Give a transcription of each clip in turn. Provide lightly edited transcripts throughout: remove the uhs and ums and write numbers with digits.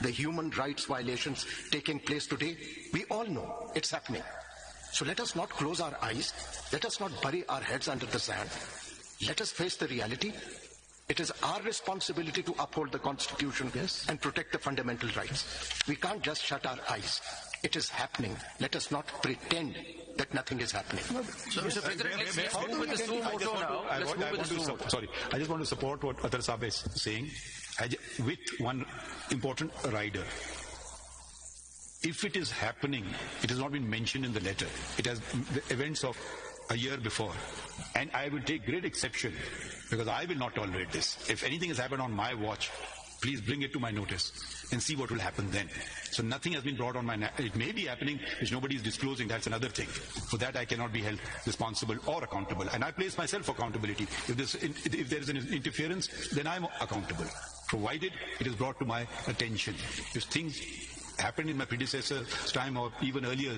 the human rights violations taking place today, we all know it's happening. So let us not close our eyes. Let us not bury our heads under the sand. Let us face the reality. It is our responsibility to uphold the Constitution and protect the fundamental rights. We can't just shut our eyes. It is happening. Let us not pretend that nothing is happening. So, Mr. President, let's move with the suo motu now. I just want to support what Athar Saab is saying with one important rider. If it is happening, it has not been mentioned in the letter. It has the events of a year before. And I will take great exception because I will not tolerate this. If anything has happened on my watch, please bring it to my notice and see what will happen then. So nothing has been brought on my... It may be happening which nobody is disclosing. That's another thing. For that I cannot be held responsible or accountable. And I place myself accountability. If there is an interference, then I'm accountable, provided it is brought to my attention. If things happened in my predecessor's time or even earlier,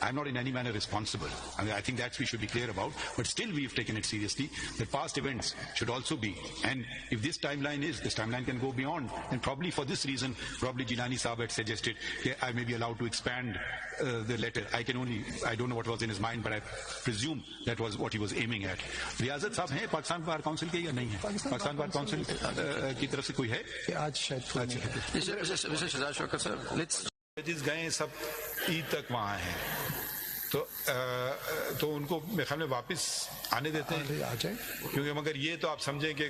I'm not in any manner responsible. I mean, I think that we should be clear about. But still we've taken it seriously that past events should also be. And if this timeline can go beyond. And probably for this reason, probably Jilani Saab had suggested I may be allowed to expand the letter. I don't know what was in his mind, but I presume that was what he was aiming at. Riyazat Saab hai Pakistan Bar Council ke ya nahi hai? Pakistan Bar Council ki taraf se koi hai? Mr. Shahzad Shaukat sir, let's... गए सब ईद तक वहाँ हैं तो उनको मेरे ख्याल में वापस आने देते हैं क्योंकि मगर ये तो आप समझें कि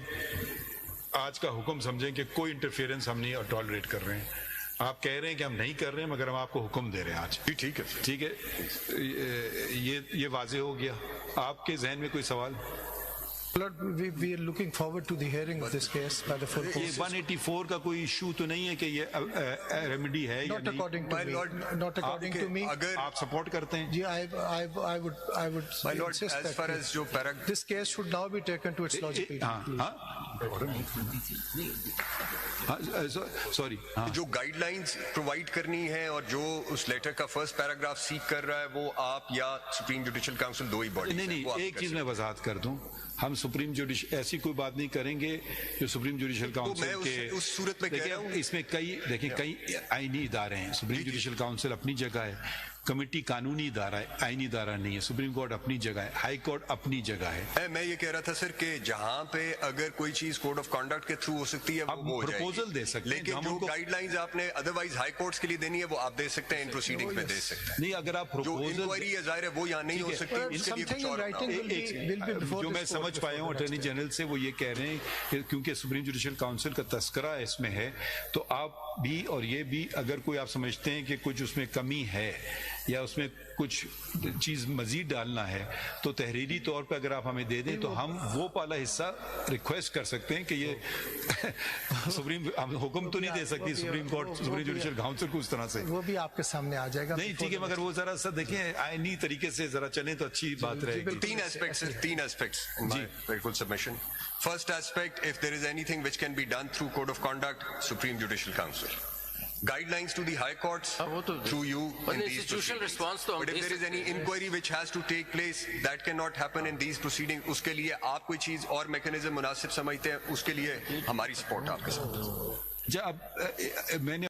आज का हुक्म समझें कि कोई इंटरफेरेंस हम नहीं टॉलरेट कर रहे हैं आप कह रहे हैं कि हम नहीं कर रहे हैं मगर हम आपको हुक्म दे रहे हैं आज ठीक है ये वाजे हो गया आपके जहन में कोई सवाल Lord, we are looking forward to the hearing of this case by the full court. ये 184 का कोई इशू तो नहीं है कि ये रेमेडी है या नहीं? Not according to me. अगर आप सपोर्ट करते हैं? जी, I would My Lord, insist as far as जो this case should now be taken to its logical conclusion. Sorry जो गाइडलाइंस प्रोवाइड करनी है और जो उस लेटर का फर्स्ट पैराग्राफ सीक कर रहा है वो आप या सुप्रीम जुडिशियल काउंसिल दो ही बॉडी नहीं एक चीज मैं वजाहत कर दूं हम सुप्रीम जुडिशियल ऐसी कोई बात नहीं करेंगे जो सुप्रीम जुडिशियल काउंसिल के उस सूरत में कह रहा हूं इसमें कई आईनी इदारे हैं सुप्रीम जुडिशियल काउंसिल अपनी जगह है कमेटी कानूनी इदारा है आईनी इदारा नहीं है सुप्रीम कोर्ट अपनी जगह है हाई कोर्ट अपनी जगह है मैं ये कह रहा था सर कि जहां पे अगर कोई चीज कोड ऑफ कंडक्ट के थ्रू हो सकती है वो प्रपोजल दे सकते हैं लेकिन जो गाइडलाइंस आपने अदरवाइज हाई कोर्ट्स के लिए देनी है वो आप दे सकते हैं इन प्रोसीडिंग्स में दे सकते हैं नहीं अगर आप प्रपोजल इंक्वायरी है जाहिर है वो यहाँ नहीं हो सकती जो मैं समझ पाया हूँ अटॉर्नी जनरल से वो ये कह रहे हैं क्योंकि सुप्रीम जुडिशियल काउंसिल का तस्करा इसमें है तो आप भी और ये भी अगर कोई आप समझते हैं कि कुछ उसमें कमी है या उसमें कुछ चीज मजीद डालना है तो तहरीरी तौर पे अगर आप हमें दे दें तो हम वो वाला हिस्सा रिक्वेस्ट कर सकते हैं कि ये सुप्रीम हुक्म तो नहीं दे सकती supreme court supreme judicial council को उस तरह से वो भी आपके सामने आ जाएगा नहीं ठीक है मगर वो जरा सा देखें आईनी तरीके से जरा चले तो अच्छी बात रहेगी तीन एस्पेक्ट्स बिल्कुल submission first aspect if there is anything which can be done through code of conduct supreme judicial council guidelines to the high courts through you in these institutional response to but if there is any inquiry which has to take place that cannot happen in these proceedings uske liye aap koi cheez aur mechanism munasib samajhte hain uske liye hamari support aapke साथ जब मैंने